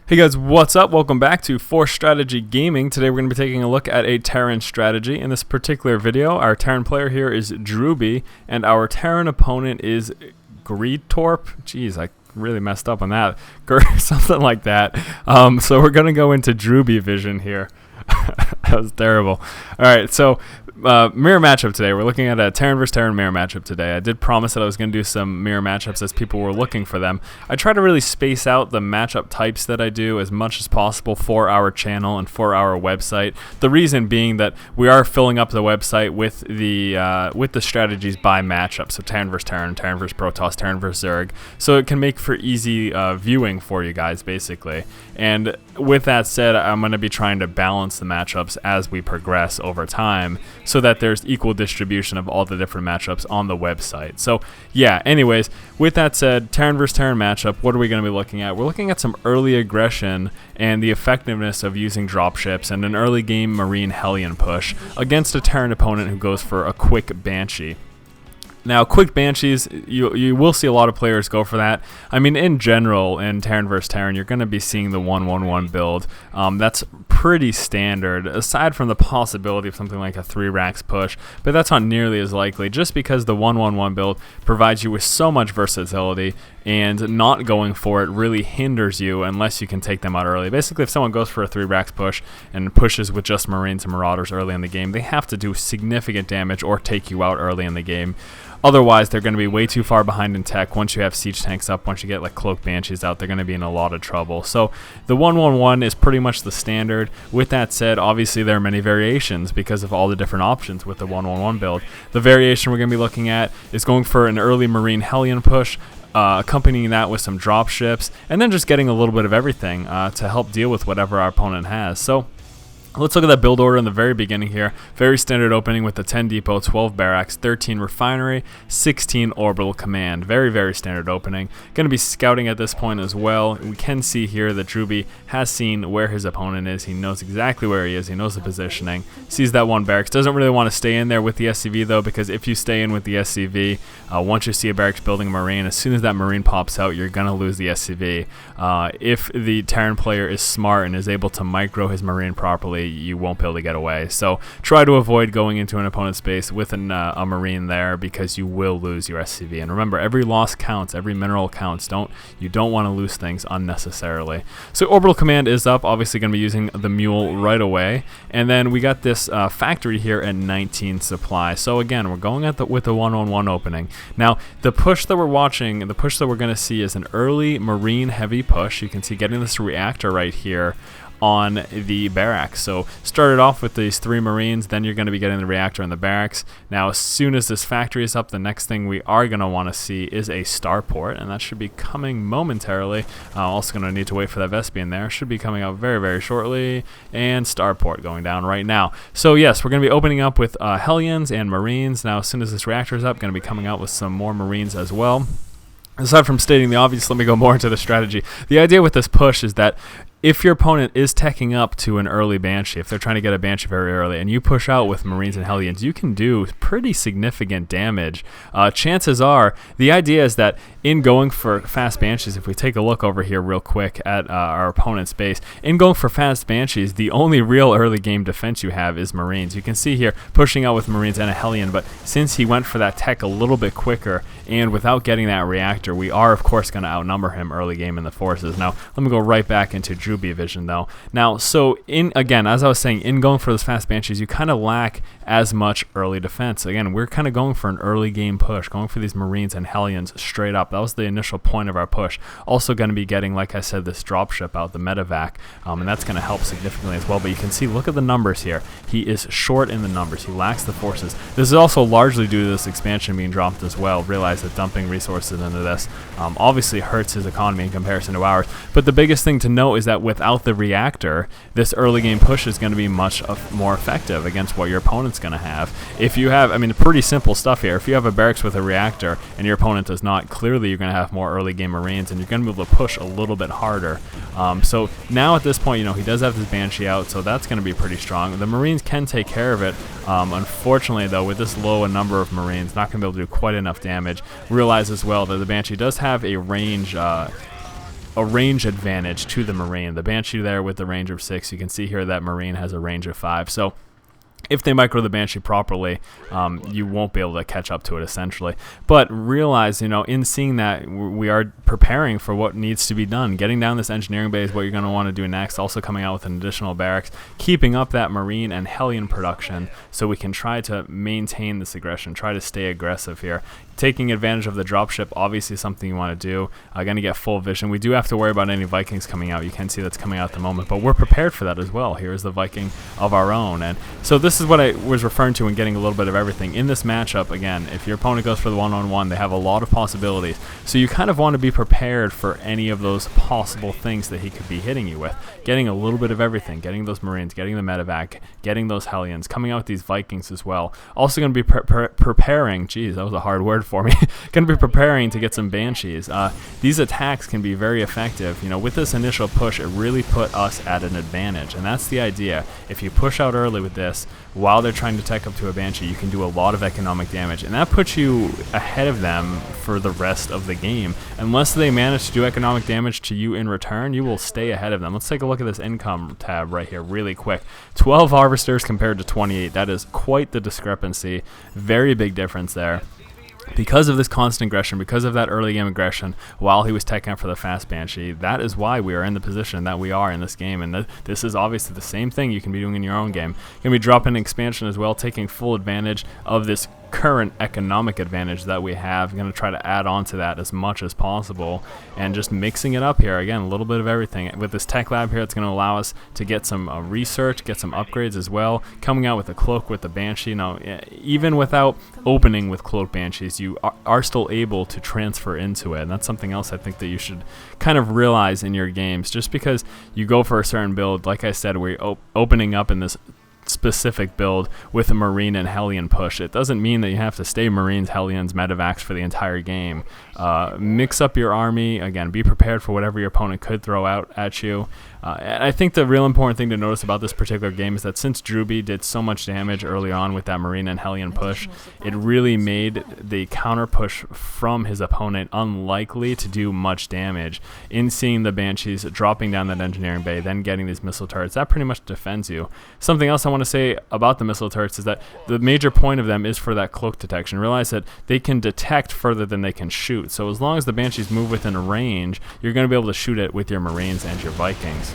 Hey guys, what's up? Welcome back to Force Strategy Gaming. Today we're going to be taking a look at a Terran strategy. In this particular video, our Terran player here is Drewby, and our Terran opponent is Greedtorp. Jeez, I really messed up on that. Something like that. So we're going to go into Drewby vision here. That was terrible. Alright, so mirror matchup today. We're looking at a Terran vs. Terran mirror matchup today. I did promise that I was going to do some mirror matchups as people were looking for them. I try to really space out the matchup types that I do as much as possible for our channel and for our website. The reason being that we are filling up the website with the strategies by matchup. So Terran vs. Terran, Terran vs. Protoss, Terran vs. Zerg. So it can make for easy viewing for you guys, basically. And with that said, I'm going to be trying to balance the matchups as we progress over time, so that there's equal distribution of all the different matchups on the website. So yeah, anyways, with that said, Terran vs. Terran matchup, what are we going to be looking at? We're looking at some early aggression and the effectiveness of using dropships and an early game Marine Hellion push against a Terran opponent who goes for a quick Banshee. Now, quick Banshees, you will see a lot of players go for that. I mean, in general, in Terran vs. Terran, you're going to be seeing the 1-1-1 build. That's pretty standard, aside from the possibility of something like a 3 racks push, but that's not nearly as likely, just because the 1-1-1 build provides you with so much versatility, and not going for it really hinders you unless you can take them out early. Basically, if someone goes for a 3 racks push and pushes with just Marines and Marauders early in the game, they have to do significant damage or take you out early in the game. Otherwise, they're going to be way too far behind in tech. Once you have siege tanks up, once you get like cloak banshees out, they're going to be in a lot of trouble. So the 1-1-1 is pretty much the standard. With that said, obviously there are many variations because of all the different options with the 1-1-1 build. The variation we're going to be looking at is going for an early Marine Hellion push, accompanying that with some drop ships, and then just getting a little bit of everything to help deal with whatever our opponent has. So let's look at that build order in the very beginning here. Very standard opening with the 10 depot, 12 barracks, 13 refinery, 16 orbital command. Very, very standard opening. Going to be scouting at this point as well. We can see here that Drewby has seen where his opponent is. He knows exactly where he is. He knows the positioning. Sees that one barracks. Doesn't really want to stay in there with the SCV though, because if you stay in with the SCV, once you see a barracks building a Marine, as soon as that Marine pops out, you're going to lose the SCV. If the Terran player is smart and is able to micro his Marine properly, you won't be able to get away. So try to avoid going into an opponent's base with a Marine there, because you will lose your SCV. And remember, every loss counts, every mineral counts. You don't want to lose things unnecessarily. So orbital command is up, obviously going to be using the mule right away. And then we got this factory here at 19 supply. So again, we're going at with the 1-on-1 opening. Now, the push that we're watching, the push that we're going to see is an early Marine heavy push. You can see getting this reactor right here on the barracks. So started off with these 3 Marines, then you're going to be getting the reactor and the barracks. Now, as soon as this factory is up, the next thing we are going to want to see is a starport, and that should be coming momentarily. Also going to need to wait for that Vespian there. Should be coming out very, very shortly, and starport going down right now. So yes, we're going to be opening up with Hellions and Marines. Now, as soon as this reactor is up, going to be coming out with some more Marines as well. Aside from stating the obvious, let me go more into the strategy. The idea with this push is that if your opponent is teching up to an early Banshee, if they're trying to get a Banshee very early, and you push out with Marines and Hellions, you can do pretty significant damage. Chances are, the idea is that in going for fast Banshees, if we take a look over here real quick at our opponent's base, in going for fast Banshees, the only real early game defense you have is Marines. You can see here, pushing out with Marines and a Hellion, but since he went for that tech a little bit quicker, and without getting that reactor, we are, of course, going to outnumber him early game in the forces. Now, let me go right back into Drewby vision though. Now, so again, as I was saying, in going for those fast Banshees, you kind of lack as much early defense. Again, we're kind of going for an early game push, going for these Marines and Hellions straight up. That was the initial point of our push. Also going to be getting, like I said, this dropship out, the Medivac, and that's going to help significantly as well. But you can see, look at the numbers here. He is short in the numbers. He lacks the forces. This is also largely due to this expansion being dropped as well. Realize that dumping resources into this obviously hurts his economy in comparison to ours. But the biggest thing to note is that without the reactor, this early game push is going to be much more effective against what your opponent's going to have. If you have, I mean, pretty simple stuff here. If you have a barracks with a reactor and your opponent does not, clearly you're going to have more early game Marines, and you're going to be able to push a little bit harder. So now at this point, he does have his Banshee out, so that's going to be pretty strong. The Marines can take care of it. Unfortunately, though, with this low a number of Marines, not going to be able to do quite enough damage. Realize as well that the Banshee does have a range a range advantage to the Marine. The Banshee there with the range of 6, you can see here that Marine has a range of 5. So if they micro the Banshee properly, you won't be able to catch up to it, essentially. But realize, in seeing that, we are preparing for what needs to be done. Getting down this engineering bay is what you're going to want to do next. Also coming out with an additional barracks, keeping up that Marine and Hellion production so we can try to maintain this aggression, try to stay aggressive here. Taking advantage of the dropship, obviously something you want to do. Going to get full vision. We do have to worry about any Vikings coming out. You can see that's coming out at the moment, but we're prepared for that as well. Here's the Viking of our own. And so this is what I was referring to when getting a little bit of everything. In this matchup, again, if your opponent goes for the one-on-one, they have a lot of possibilities. So you kind of want to be prepared for any of those possible things that he could be hitting you with. Getting a little bit of everything. Getting those Marines, getting the Medivac, getting those Hellions, coming out with these Vikings as well. Also going to be preparing, geez, that was a hard word for me, going to be preparing to get some Banshees. These attacks can be very effective. With this initial push, it really put us at an advantage, and that's the idea. If you push out early with this, while they're trying to tech up to a Banshee, you can do a lot of economic damage, and that puts you ahead of them for the rest of the game. Unless they manage to do economic damage to you in return, you will stay ahead of them. Let's take a look at this income tab right here really quick. 12 harvesters compared to 28. That is quite the discrepancy. Very big difference there. Because of this constant aggression, because of that early game aggression, while he was teching up for the fast Banshee, that is why we are in the position that we are in this game. And this is obviously the same thing you can be doing in your own game. You're going to be dropping expansion as well, taking full advantage of this current economic advantage that we have. Going to try to add on to that as much as possible and just mixing it up here. Again, a little bit of everything. With this tech lab here, it's going to allow us to get some research, get some upgrades as well. Coming out with a cloak with the Banshee. Now, even without opening with cloak Banshees, you are still able to transfer into it. And that's something else I think that you should kind of realize in your games. Just because you go for a certain build, like I said, we're opening up in this specific build with a Marine and Hellion push, it doesn't mean that you have to stay Marines, Hellions, Medivacs for the entire game. Mix up your army. Again, be prepared for whatever your opponent could throw out at you. And I think the real important thing to notice about this particular game is that since Drewby did so much damage early on with that Marine and Hellion push, it really made the counter push from his opponent unlikely to do much damage. In seeing the Banshees dropping down that engineering bay, then getting these missile turrets, that pretty much defends you. Something else I want to say about the missile turrets is that the major point of them is for that cloak detection. Realize that they can detect further than they can shoot. So as long as the Banshees move within a range, you're going to be able to shoot it with your Marines and your Vikings.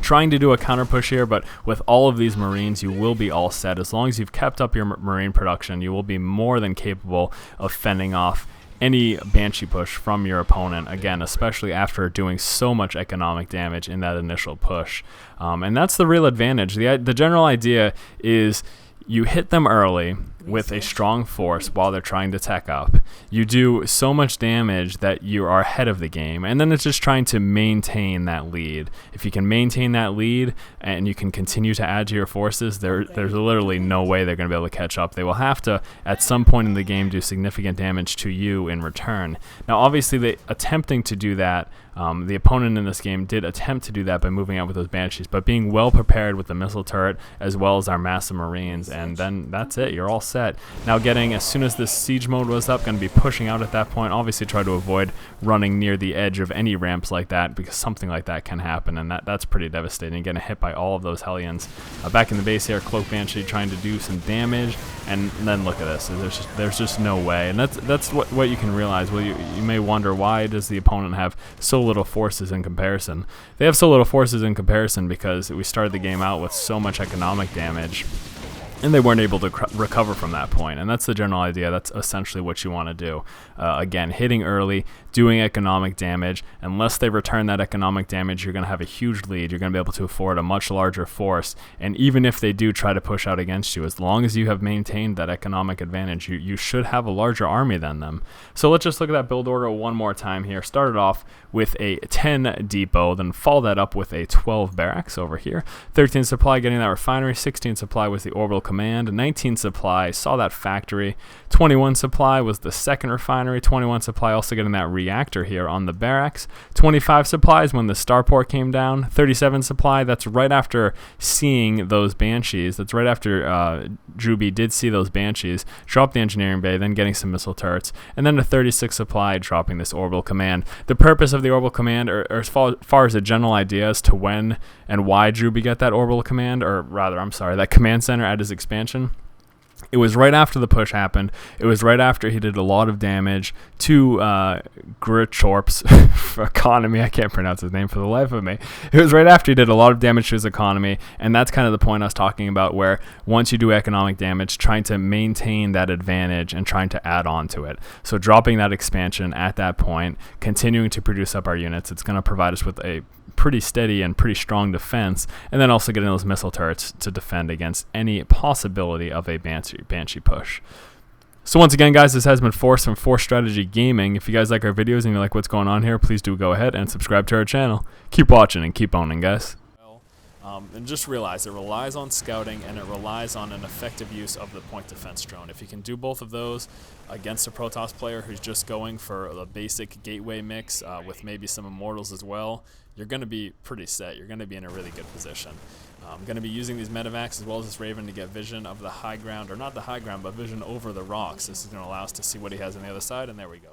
Trying to do a counter push here, but with all of these Marines, you will be all set. As long as you've kept up your Marine production, you will be more than capable of fending off any Banshee push from your opponent, again, especially after doing so much economic damage in that initial push. And that's the real advantage. The general idea is you hit them early with a strong force while they're trying to tech up. You do so much damage that you are ahead of the game, and then it's just trying to maintain that lead. If you can maintain that lead and you can continue to add to your forces, there's literally no way they're going to be able to catch up. They will have to, at some point in the game, do significant damage to you in return. Now, obviously, attempting to do that, the opponent in this game did attempt to do that by moving out with those Banshees, but being well prepared with the missile turret as well as our massive Marines, and then that's it. You're all set. Now as soon as this siege mode was up, going to be pushing out at that point. Obviously try to avoid running near the edge of any ramps like that, because something like that can happen, and that's pretty devastating. Getting hit by all of those Hellions. Back in the base here, Cloak Banshee trying to do some damage, and then look at this. There's just no way, and that's what you can realize. Well, you may wonder, why does the opponent have so little forces in comparison? They have so little forces in comparison because we started the game out with so much economic damage, and they weren't able to recover from that point. And that's the general idea. That's essentially what you want to do. Again, hitting early, doing economic damage. Unless they return that economic damage, you're going to have a huge lead. You're going to be able to afford a much larger force. And even if they do try to push out against you, as long as you have maintained that economic advantage, you should have a larger army than them. So let's just look at that build order one more time here. Started off with a 10 depot, then follow that up with a 12 barracks over here. 13 supply getting that refinery. 16 supply was the Orbital Command. 19 supply, saw that factory. 21 supply was the second refinery. 21 supply also getting that reactor here on the Barracks. 25 supply is when the Starport came down. 37 supply, that's right after seeing those Banshees. That's right after Druby did see those Banshees, dropped the engineering bay, then getting some missile turrets, and then a 36 supply dropping this Orbital Command. The purpose of the Orbital Command, or as far as a general idea as to when and why Druby got that Orbital Command, or rather, I'm sorry, that command center at his expansion, it was right after the push happened. It was right after he did a lot of damage to Grichorp's economy. I can't pronounce his name for the life of me. It was right after he did a lot of damage to his economy, and that's kind of the point I was talking about, where once you do economic damage, trying to maintain that advantage and trying to add on to it. So dropping that expansion at that point, continuing to produce up our units, it's going to provide us with a pretty steady and pretty strong defense, and then also getting those missile turrets to defend against any possibility of a Banshee push. So once again, guys, this has been Force from Force Strategy Gaming. If you guys like our videos and you like what's going on here, please do go ahead and subscribe to our channel. Keep watching and keep owning, guys. And just realize it relies on scouting and it relies on an effective use of the point defense drone. If you can do both of those against a Protoss player who's just going for a basic gateway mix with maybe some Immortals as well, you're going to be pretty set. You're going to be in a really good position. I'm going to be using these Medivacs as well as this Raven to get vision of the high ground, or not the high ground, but vision over the rocks. This is going to allow us to see what he has on the other side, and there we go.